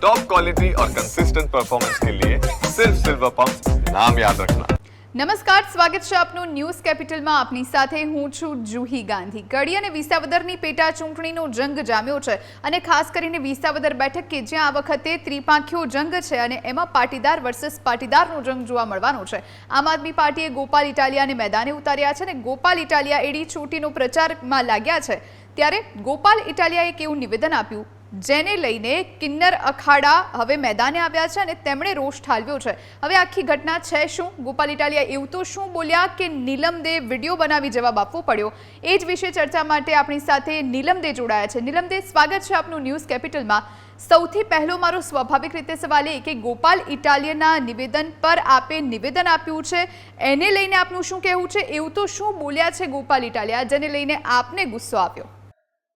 Top quality और consistent performance के लिए सिर्फ सिल्वर पंप नाम याद रखना। નમસ્કાર, સ્વાગત છે આપનું ન્યૂઝ કેપિટલમાં. આપની સાથે હું છું જુહી ગાંધી. કડી અને વિસાવદરની પેટા ચૂંટણીનો જંગ જામ્યો છે અને ખાસ કરીને વિસાવદર બેઠક કે જ્યાં આ વખતે ત્રિપાંખીયો જંગ છે અને એમાં પાટીદાર વર્સસ પાટીદારનો જંગ જોવા મળવાનો છે. આમ આદમી પાર્ટીએ ગોપાલ ઇટાલિયાને મેદાને ઉતાર્યા છે અને ગોપાલ ઇટાલિયા એડી ચોટીનો પ્રચારમાં લાગ્યા છે. ત્યારે ગોપાલ ઇટાલિયાએ કેવું નિવેદન આપ્યું જેને લઈને કિન્નર અખાડા હવે મેદાને આવ્યા છે અને તેમણે રોષ ઠાલવ્યો છે. હવે આખી ઘટના છે શું? ગોપાલ ઇટાલિયા એવું તો શું બોલ્યા કે નીલમદે વિડીયો બનાવી જવાબ આપવો પડ્યો? એ જ વિશે ચર્ચા માટે આપણી સાથે નીલમદે જોડાયા છે. નીલમદે, સ્વાગત છે આપનું ન્યૂઝ કેપિટલમાં. સૌથી પહેલો મારો સ્વાભાવિક રીતે સવાલ એ કે ગોપાલ ઇટાલિયાના નિવેદન પર આપે નિવેદન આપ્યું છે, એને લઈને આપનું શું કહેવું છે? એવું તો શું બોલ્યા છે ગોપાલ ઇટાલિયા જેને લઈને આપને ગુસ્સો આવ્યો?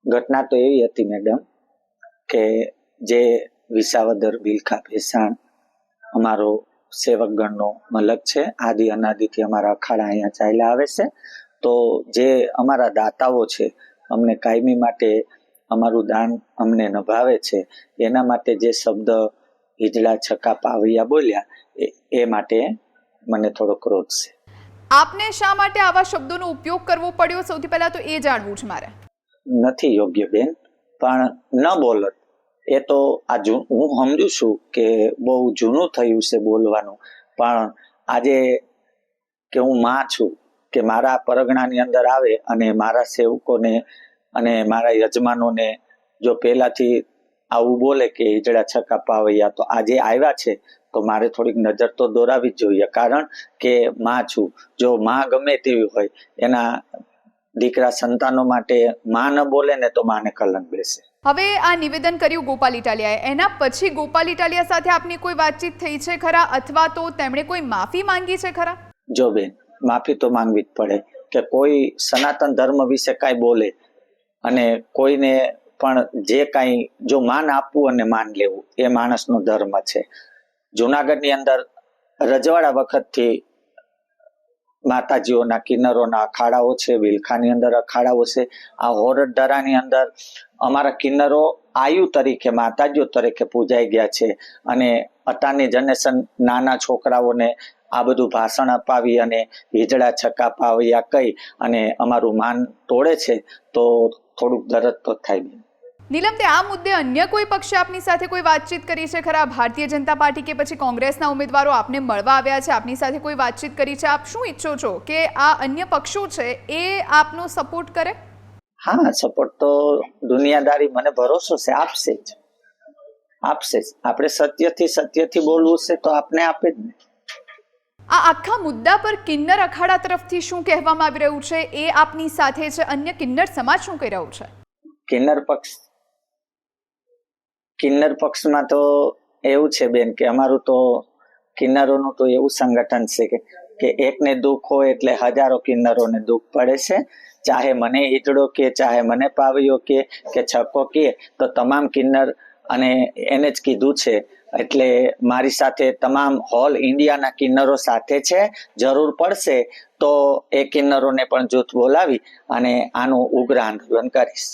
ઘટના તો એવી હતી મેડમ કે જે વિસાવદર બિલખા ભેસાણ અમારો સેવકગણનો મલક છે, આદિ અનાદિથી અમારા અખાડા અહીંયા ચાલ્યા આવે છે. તો જે અમારા દાતાઓ છે, અમને કાયમી માટે અમારું દાન અમને નભાવે છે, એના માટે જે શબ્દ હિજડા છકા પાવૈયા બોલ્યા એ માટે મને થોડો ક્રોધ છે. આપને શા માટે આવા શબ્દોનો ઉપયોગ કરવો પડ્યો? સૌથી પહેલા તો એ જાણવું છે મારે. નથી યોગ્ય બેન, પણ ન બોલત એ તો આ હું સમજુ છું કે બહુ જૂનું થયું છે બોલવાનું, પણ આજે કે હું માં છું કે મારા પરગણાની અંદર આવે અને મારા સેવકોને અને મારા યજમાનોને જો પહેલાથી આવું બોલે કે ઈજડા છકા પાવૈયા, તો આજે આવ્યા છે તો મારે થોડીક નજર તો દોરાવી જ જોઈએ, કારણ કે માં છું. જો માં ગમે તેવી હોય, એના દીકરા સંતાનો માટે માં ન બોલે ને તો માને કલંક બેસે. હવે આ નિવેદન કર્યું ગોપાલ ઇટાલિયાએ, એના પછી ગોપાલ ઇટાલિયા સાથે આપની કોઈ વાતચીત થઈ છે ખરા, અથવા તો તેમણે કોઈ માફી માંગી છે ખરા? જો બેન, માફી તો માંગવી જ પડે કે કોઈ સનાતન ધર્મ વિશે કાંઈ બોલે અને કોઈને પણ જે કાંઈ જો માન આપવું અને માન લેવું એ માણસનો ધર્મ છે. જુનાગઢની અંદર રજવાડા વખતથી માતાજીઓના કિન્નરોના અખાડાઓ છે, વિલખાની અંદર અખાડાઓ છે. આ હોરડધરાની અંદર અમારા કિન્નરો આયુ તરીકે માતાજીઓ તરીકે પૂજાઈ ગયા છે અને અત્યારની જનરેશન નાના છોકરાઓને આ બધું ભાષણ અપાવી અને હિજડા છકા પાવૈયા કહી અને અમારું માન તોડે છે, તો થોડુંક દરદ તો થાય. નીલમદે, આ મુદ્દે અન્ય કોઈ પક્ષે આપની સાથે કોઈ વાતચીત કરી છે ખરા? ભારતીય જનતા પાર્ટી કે પછી કોંગ્રેસના ઉમેદવારો આપને મળવા આવ્યા છે, આપની સાથે કોઈ વાતચીત કરી છે? આપ શું ઈચ્છો છો કે આ અન્ય પક્ષો છે એ આપનો સપોર્ટ કરે? હા, સપોર્ટ તો દુનિયાદારી મને ભરોસો છે આપશે જ. આપણે સત્યથી બોલવું છે તો આપને આપે જ ને. આ આખા મુદ્દા પર કિન્નર અખાડા તરફથી શું કહેવામાં આવી રહ્યું છે એ આપની સાથે છે, અન્ય કિન્નર સમાજ શું કહી રહ્યું છે? કિન્નર પક્ષમાં તો એવું છે બેન કે અમારું તો કિન્નરોનું તો એવું સંગઠન છે કે એકને દુઃખ હોય એટલે હજારો કિન્નરોને દુઃખ પડે છે. ચાહે મને ઈજડો કે ચાહે મને પાવૈયો કે છક્કો કે, તો તમામ કિન્નર અને એને જ કીધું છે. એટલે મારી સાથે તમામ હોલ ઇન્ડિયાના કિન્નરો સાથે છે. જરૂર પડશે તો એ કિન્નરોને પણ જૂથ બોલાવી અને આનું ઉગ્ર આંદોલન કરીશ.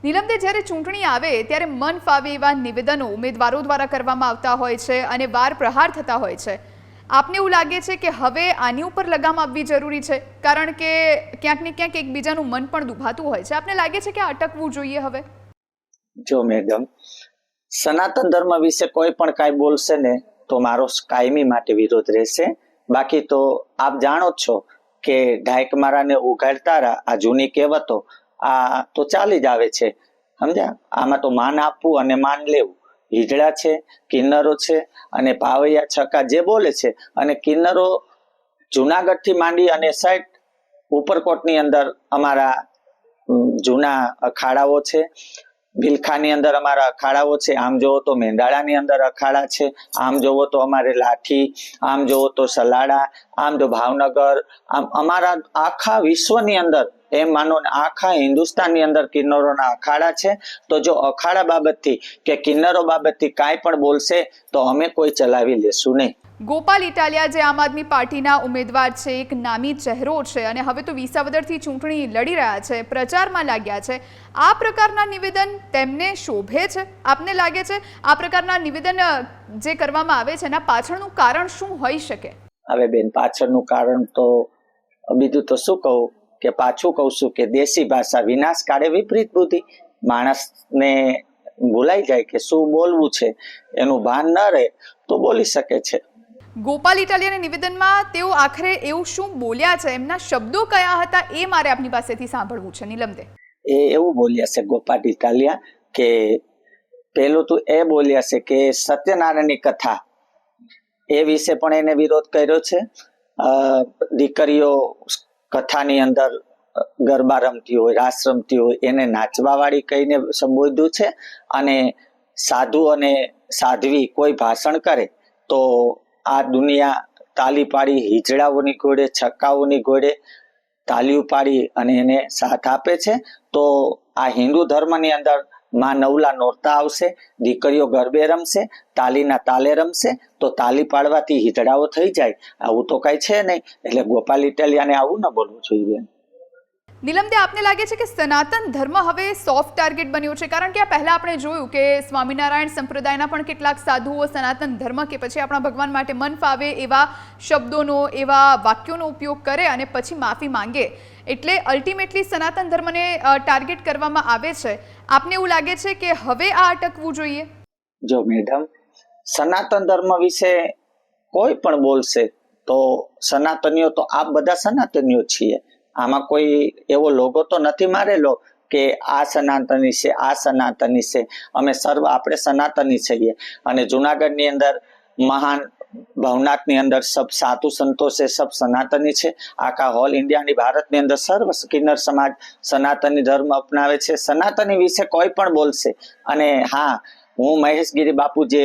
નીલમદે, જ્યારે ચૂંટણી આવે ત્યારે મન ફાવે એવા નિવેદનો ઉમેદવારો દ્વારા કરવામાં આવતા હોય છે અને વાર પ્રહાર થતા હોય છે. આપને એવું લાગે છે કે હવે આની ઉપર લગામ આપવી જરૂરી છે? કારણ કે ક્યાંક ને ક્યાંક એકબીજાનું મન પણ દુભાતું હોય છે. આપને લાગે છે કે અટકવું જોઈએ હવે? જો મેડમ, સનાતન ધર્મ વિશે કોઈ પણ કાંઈ બોલશે ને તો મારો કાયમી માટે વિરોધ રહેશે. બાકી તો આપ જાણો જ છો કે ઢાઈક મારાને ઉઘાડતા આ જૂની કહેવતો આ તો ચાલી જ આવે છે, સમજ્યા? આમાં તો માન આપવું અને માન લેવું. હિજડા છે, કિન્નરો છે અને પાવૈયા છકા જે બોલે છે, અને કિન્નરો જુનાગઢ થી માંડી અને સાઈડ ઉપરકોટની અંદર અમારા જૂના અખાડાઓ છે, ભીલખાની અંદર અમારા અખાડાઓ છે. આમ જોવો તો મેંદાળાની અંદર અખાડા છે, આમ જોવો તો અમારે લાઠી, આમ જોવો તો સલાડા, આમ જો ભાવનગર, આમ અમારા આખા વિશ્વની અંદર એમ માનો ને આખા હિન્દુસ્તાનની અંદર કિન્નરોના અખાડા છે. તો જો અખાડા બાબતથી કે કિન્નરો બાબતથી કાંઈ પણ બોલશે તો અમે કોઈ ચલાવી લેશું નહીં. ગોપાલ ઇટાલિયા જે આમ આદમી પાર્ટીના ઉમેદવાર છે, એક નામી ચહેરો છે અને હવે તો વિસાવદરથી ચૂંટણી લડી રહ્યા છે, પ્રચારમાં લાગ્યા છે. આ પ્રકારના નિવેદન તેમને શોભે છે? આપને લાગે છે આ પ્રકારના નિવેદન જે કરવામાં આવે છે એના પાછળનું કારણ શું હોઈ શકે? હવે બેન, પાછળનું કારણ તો બીજું તો શું કહું કે પાછું કહું છું કે દેશી ભાષા વિનાશ કાળે વિપરીત બુદ્ધિ. માણસને ભૂલાઈ જાય કે શું બોલવું છે, એનું ભાન ન રહે તો બોલી શકે છે. ગોપાલ ઇટાલિયાના નિવેદનમાં તેઓ આખરે એવું શું બોલ્યા છે, એમના શબ્દો કયા હતા, એ મારે આપની પાસેથી સાંભળવું છે. નીલમદે એ એવું બોલ્યા છે ગોપાલ ઇટાલિયા કે પેલું તો એ બોલ્યા છે કે સત્યનારાયણની કથા એ વિશે પણ એને વિરોધ કર્યો છે. દીકરીઓ કથાની અંદર ગરબા રમતી હોય, રાસ રમતી હોય, એને નાચવા વાળી કહીને સંબોધ્યું છે. અને સાધુ અને સાધ્વી કોઈ ભાષણ કરે તો આ દુનિયા તાલી પાડી હિજડાઓની ઘોડે, છક્કાઓની ઘોડે તાલીઓ પાડી અને એને સાથ આપે છે. તો આ હિન્દુ ધર્મની અંદર માં નવલા નોરતા આવશે, દીકરીઓ ગરબે રમશે, તાલીના તાલે રમશે, તો તાલી પાડવાથી હિજડાઓ થઈ જાય. આવું તો કઈ છે નહીં. એટલે ગોપાલ ઇટાલિયાને આવું ન બોલવું જોઈએ. નીલમદે, આપને લાગે છે કે સનાતન ધર્મ હવે સોફ્ટ ટાર્ગેટ બન્યો છે? કારણ કે આ પહેલા આપણે જોયું કે સ્વામિનારાયણ સંપ્રદાયના પણ કેટલાક સાધુઓ સનાતન ધર્મ કે પછી આપણા ભગવાન માટે મન ફાવે એવા શબ્દોનો, એવા વાક્યોનો ઉપયોગ કરે અને પછી માફી માંગે. એટલે અલ્ટિમેટલી સનાતન ધર્મને ટાર્ગેટ કરવામાં આવે છે. આપને એવું લાગે છે કે હવે આ અટકવું જોઈએ? જો મેડમ, સનાતન ધર્મ વિશે કોઈ પણ બોલશે તો સનાતનીઓ તો આપ બધા સનાતનીઓ છીએ. આમાં કોઈ એવો લોગો તો નથી મારેલો કે આ સનાતની છે, આ સનાતની છે. અમે સર્વ આપણે સનાતની છીએ. અને જુનાગઢની અંદર મહાન ભવનાથની અંદર સબ સાધુ સંતો છે, સબ સનાતની છે. આખા હોલ ઇન્ડિયાની ભારતની અંદર સર્વ કિન્નર સમાજ સનાતની ધર્મ અપનાવે છે. સનાતની વિશે કોઈ પણ બોલશે. અને હા, હું મહેશગીરી બાપુ જે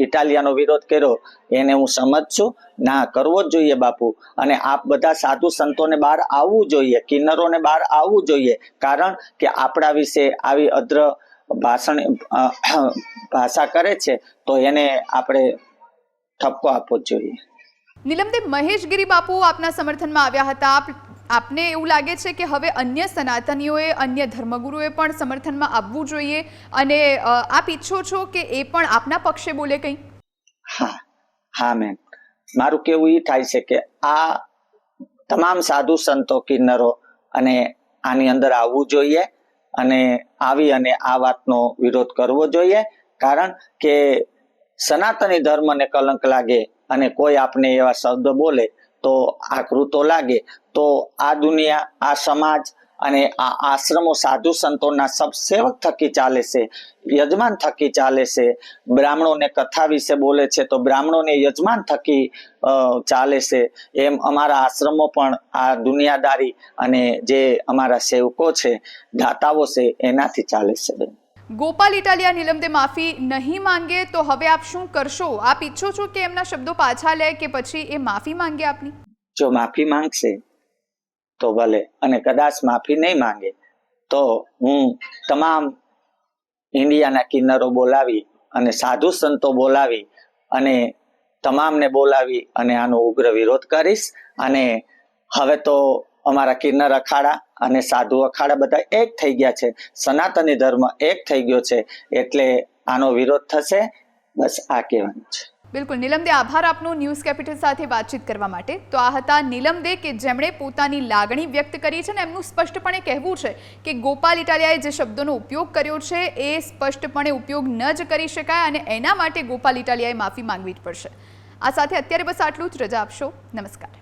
ઇટાલિયાનો વિરોધ કર્યો એને હું સમજ છું. ના કરવો જ જોઈએ બાપુ. અને આપ બધા સાધુ સંતોને બહાર આવવું જોઈએ, કિન્નરોને બહાર આવવું જોઈએ. કારણ કે આપણા વિશે આવી અદ્ર ભાષા કરે છે તો એને આપણે ઠપકો આપવો જ જોઈએ. નીલમદે, મહેશગીરી બાપુ આપના સમર્થનમાં આવ્યા હતા. આપને એવું લાગે છે કે હવે અન્ય સનાતનીઓએ, અન્ય ધર્મગુરુએ પણ સમર્થનમાં આવવું જોઈએ અને આપ ઈચ્છો છો કે એ પણ આપના પક્ષે બોલે કંઈ? હા મેમ, મારું કેવું એ થાય છે કે આ તમામ સાધુ સંતો, કિન્નરો અને આની અંદર આવવું જોઈએ અને આવી અને આ વાતનો વિરોધ કરવો જોઈએ. કારણ કે સનાતની ધર્મને કલંક લાગે અને કોઈ આપને એવા શબ્દ બોલે તો આકૃતો લાગે તો આ દુનિયા, આ સમાજ અને આ આશ્રમો સાધુ સંતોના સબ સેવક થકી ચાલે છે, યજમાન થકી ચાલે છે. બ્રાહ્મણોને કથા વિશે બોલે છે તો બ્રાહ્મણોને યજમાન થકી ચાલે છે. એમ અમારા આશ્રમો પણ આ દુનિયાદારી અને જે અમારા સેવકો છે, દાતાઓ છે, એનાથી ચાલે છે. ગોપાલ ઇટાલિયા નીલમદે માફી નહીં માંગે તો હવે આપ શું કરશો? આપ ઈચ્છો છો કે એમના શબ્દો પાછા લે કે પછી એ માફી માંગે આપની? જો માફી માંગશે તો ભલે, અને કદાચ માફી નહીં માંગે તો હું તમામ ઇન્ડિયાના કિન્નરો બોલાવી અને સાધુ સંતો બોલાવી અને તમામને બોલાવી અને આનો ઉગ્ર વિરોધ કરીશ. અને હવે તો અમારા કિન્નર અખાડા અને સાધુ અખાડા બધા એક થઈ ગયા છે. સનાતની ધર્મ એક થઈ ગયો છે. એટલે આનો વિરોધ થશે. બસ આ કહેવાનું છે. બિલકુલ નીલમદે, આભાર આપનો ન્યૂઝ કેપિટલ સાથે વાતચીત કરવા માટે. તો આ હતા નીલમદે કે જેમણે પોતાની લાગણી વ્યક્ત કરી છે અને એમનું સ્પષ્ટપણે કહેવું છે કે ગોપાલ ઇટાલિયાએ જે શબ્દોનો ઉપયોગ કર્યો છે એ સ્પષ્ટપણે ઉપયોગ ન જ કરી શકાય અને એના માટે ગોપાલ ઇટાલિયાએ માફી માંગવી જ પડશે. આ સાથે અત્યારે બસ આટલું જ. રજા આપશો. નમસ્કાર.